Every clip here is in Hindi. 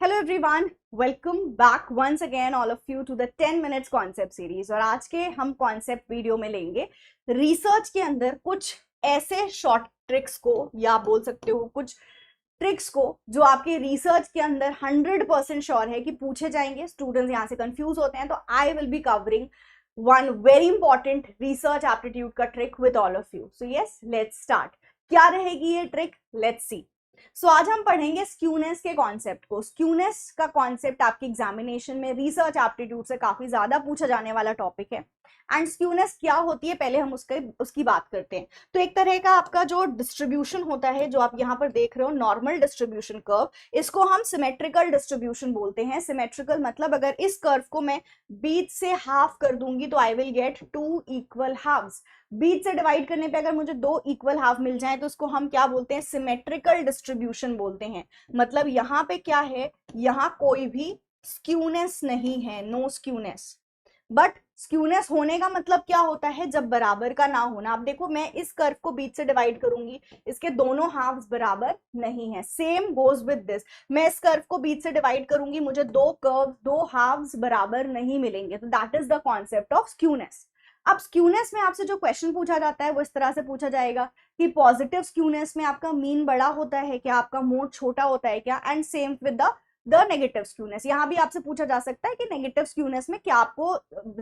Hello everyone, welcome back once again all of you to the 10 minutes concept series. और आज के हम कॉन्सेप्ट वीडियो में लेंगे रिसर्च के अंदर कुछ ऐसे शॉर्ट ट्रिक्स को, या बोल सकते हो कुछ ट्रिक्स को, जो आपके रिसर्च के अंदर 100% श्योर है कि पूछे जाएंगे। स्टूडेंट्स यहाँ से कंफ्यूज होते हैं, तो I will be covering one very important research aptitude का trick with all of you. So yes, let's start. क्या रहेगी ये ट्रिक, लेट्स सी। सो आज हम पढ़ेंगे स्क्यूनेस के कॉन्सेप्ट को। स्क्यूनेस का कॉन्सेप्ट आपके एग्जामिनेशन में रिसर्च एप्टीट्यूड से काफी ज्यादा पूछा जाने वाला टॉपिक है। एंड स्क्यूनेस क्या होती है, पहले हम उसकी बात करते हैं। तो एक तरह का आपका जो डिस्ट्रीब्यूशन होता है, जो आप यहाँ पर देख रहे हो नॉर्मल डिस्ट्रीब्यूशन कर्व, इसको हम सिमेट्रिकल डिस्ट्रीब्यूशन बोलते हैं। सिमेट्रिकल मतलब अगर इस कर्व को मैं बीच से हाफ कर दूंगी तो I will get 2 equal halves. बीच से डिवाइड करने पे अगर मुझे 2 इक्वल हाफ मिल जाए तो उसको हम क्या बोलते हैं, सिमेट्रिकल डिस्ट्रीब्यूशन बोलते हैं। मतलब यहाँ पे क्या है, यहाँ कोई भी स्क्यूनेस नहीं है, नो स्क्यूनेस। बट स्क्यूनेस होने का मतलब क्या होता है, जब बराबर का ना होना। अब देखो, मैं इस कर्व को बीच से डिवाइड करूंगी, इसके दोनों हाफ्स बराबर नहीं है। सेम गोज विद दिस, मैं इस कर्व को बीच से डिवाइड करूंगी, मुझे दो हाफ्स बराबर नहीं मिलेंगे। तो that is the concept of skewness. अब स्क्यूनेस में आपसे जो क्वेश्चन पूछा जाता है वो इस तरह से पूछा जाएगा कि पॉजिटिव स्क्यूनेस में आपका मीन बड़ा होता है क्या, आपका मोड छोटा होता है क्या, and same with the negative skewness. यहाँ भी आपसे पूछा जा सकता है कि नेगेटिव स्क्यूनेस में क्या आपको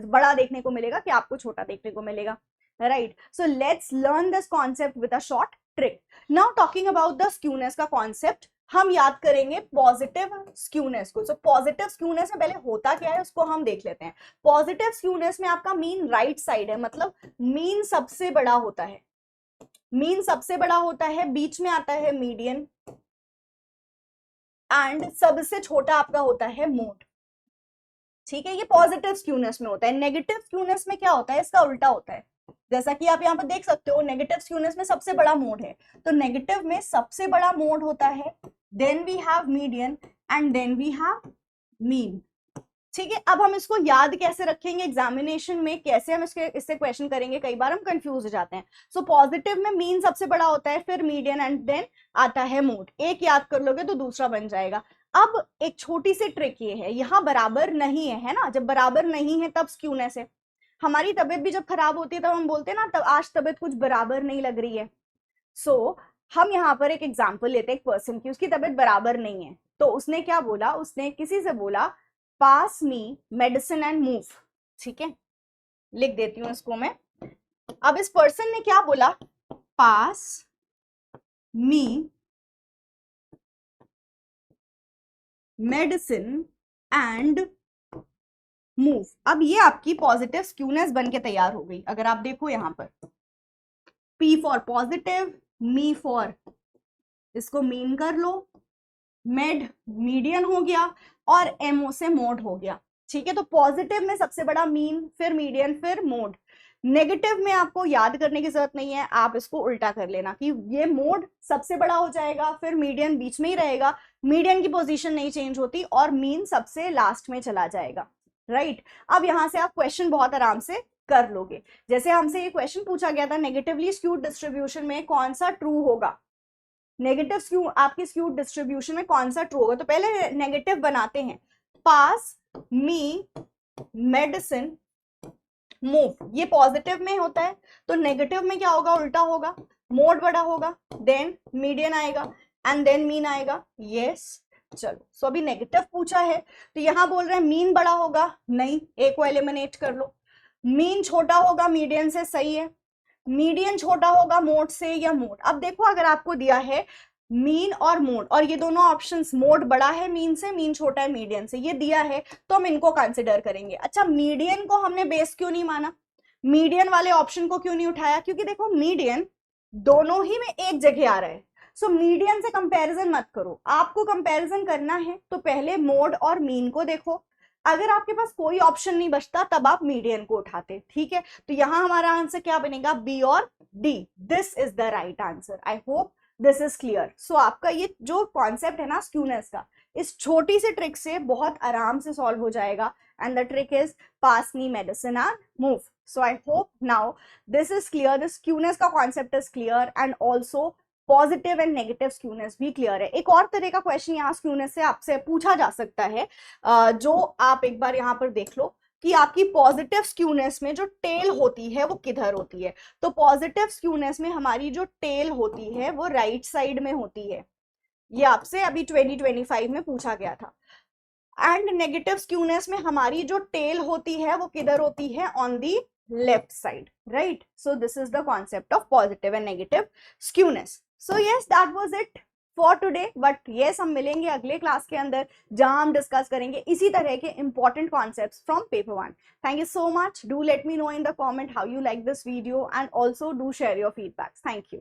बड़ा देखने को मिलेगा, क्या आपको छोटा देखने को मिलेगा, right. So let's learn this concept with a short trick. Now talking about the skewness का कॉन्सेप्ट, हम याद करेंगे पॉजिटिव स्क्यूनेस को। सो पॉजिटिव स्क्यूनेस में पहले होता क्या है उसको हम देख लेते हैं। पॉजिटिव स्क्यूनेस में आपका मीन राइट साइड है, मतलब मीन सबसे बड़ा होता है। मीन सबसे बड़ा होता है, बीच में आता है मीडियन, एंड सबसे छोटा आपका होता है मोड। ठीक है, ये पॉजिटिव स्क्यूनेस में होता है। नेगेटिव स्क्यूनेस में क्या होता है, इसका उल्टा होता है। जैसा कि आप यहाँ पर देख सकते हो, नेगेटिव स्क्यूनेस में सबसे बड़ा मोड है, तो नेगेटिव में सबसे बड़ा मोड होता है, then we have median, and then we have mean. ठीक है, अब हम इसको याद कैसे रखेंगे एग्जामिनेशन में, कैसे हम इससे क्वेश्चन करेंगे, कई बार हम कंफ्यूज हो जाते हैं। सो पॉजिटिव में मीन सबसे बड़ा होता है, फिर मीडियन, एंड देन आता है मोड। एक याद कर लोगे तो दूसरा बन जाएगा। अब एक छोटी सी ट्रिक ये है, यहाँ बराबर नहीं है ना, जब बराबर नहीं है तब स्क्यूनेस है। हमारी तबीयत भी जब खराब होती है तब हम बोलते हैं ना, तब आज तबीयत कुछ बराबर नहीं लग रही है। सो हम यहाँ पर एक एग्जाम्पल लेते हैं एक पर्सन की, उसकी तबीयत बराबर नहीं है, तो उसने क्या बोला, उसने किसी से बोला पास मी मेडिसिन एंड मूव। ठीक है, लिख देती हूं इसको मैं। अब इस पर्सन ने क्या बोला, पास मी मेडिसिन एंड मूव। अब ये आपकी पॉजिटिव स्क्यूनेस बन के तैयार हो गई। अगर आप देखो यहां पर, P for positive, me for, इसको मीन कर लो, मेड मीडियन हो गया, और एमओ से मोड हो गया। ठीक है, तो पॉजिटिव में सबसे बड़ा मीन, फिर मीडियन, फिर मोड। नेगेटिव में आपको याद करने की जरूरत नहीं है, आप इसको उल्टा कर लेना कि ये मोड सबसे बड़ा हो जाएगा, फिर मीडियन बीच में ही रहेगा, मीडियन की पोजीशन नहीं चेंज होती, और मीन सबसे लास्ट में चला जाएगा, राइट। अब यहां से आप क्वेश्चन बहुत आराम से कर लोगे। जैसे हमसे ये क्वेश्चन पूछा गया था, नेगेटिवली स्क्यूड डिस्ट्रीब्यूशन में कौन सा ट्रू होगा, नेगेटिव स्क्यू आपकी स्क्यूड डिस्ट्रीब्यूशन में कौन सा ट्रू होगा। तो पहले नेगेटिव बनाते हैं, पास मी मेडिसिन मूव, ये पॉजिटिव में होता है, तो नेगेटिव में क्या होगा, उल्टा होगा, मोड बड़ा होगा, देन मीडियन आएगा, एंड देन मीन आएगा। यस, चलो। सो अभी नेगेटिव पूछा है, तो यहां बोल रहे हैं मीन बड़ा होगा, नहीं, एक को एलिमिनेट कर लो। मीन छोटा होगा मीडियन से, सही है। मीडियन छोटा होगा मोड से, या मोड। अब देखो, अगर आपको दिया है मीन और मोड, और ये दोनों ऑप्शंस, मोड बड़ा है मीन से, मीन छोटा है मीडियन से, ये दिया है, तो हम इनको कंसिडर करेंगे। अच्छा, मीडियन को हमने बेस क्यों नहीं माना, मीडियन वाले ऑप्शन को क्यों नहीं उठाया, क्योंकि देखो मीडियन दोनों ही में एक जगह आ रहा है। सो मीडियन से कंपैरिजन मत करो, आपको कंपैरिजन करना है तो पहले मोड और मीन को देखो। अगर आपके पास कोई ऑप्शन नहीं बचता तब आप मीडियन को उठाते। ठीक है, तो यहां हमारा आंसर क्या बनेगा, बी और D. This is the right answer. I hope this is clear. So आपका ये जो कॉन्सेप्ट है ना स्क्यूनेस का, इस छोटी सी ट्रिक से बहुत आराम से सॉल्व हो जाएगा। And the trick is pass me medicine and move. So I hope now this is clear, the skewness का concept is clear, and also positive and negative skewness भी क्लियर है। एक और तरह का क्वेश्चन यहाँ स्क्यूनेस से आपसे पूछा जा सकता है, जो आप एक बार यहाँ पर देख लो कि आपकी पॉजिटिव स्क्यूनेस में जो टेल होती है वो किधर होती है। तो पॉजिटिव स्क्यूनेस में हमारी जो टेल होती है वो राइट साइड में होती है, ये आपसे अभी 2025 में पूछा गया था। एंड नेगेटिव स्क्यूनेस में हमारी जो टेल होती है वो किधर होती है, on the left side, right. So this is the concept of positive and negative skewness. So yes, that was it for today. But yes, हम मिलेंगे अगले क्लास के अंदर जहां हम डिस्कस करेंगे इसी तरह के important concepts from paper 1। Thank you so much. Do let me know in the comment how you like this video and also do share your feedbacks. Thank you.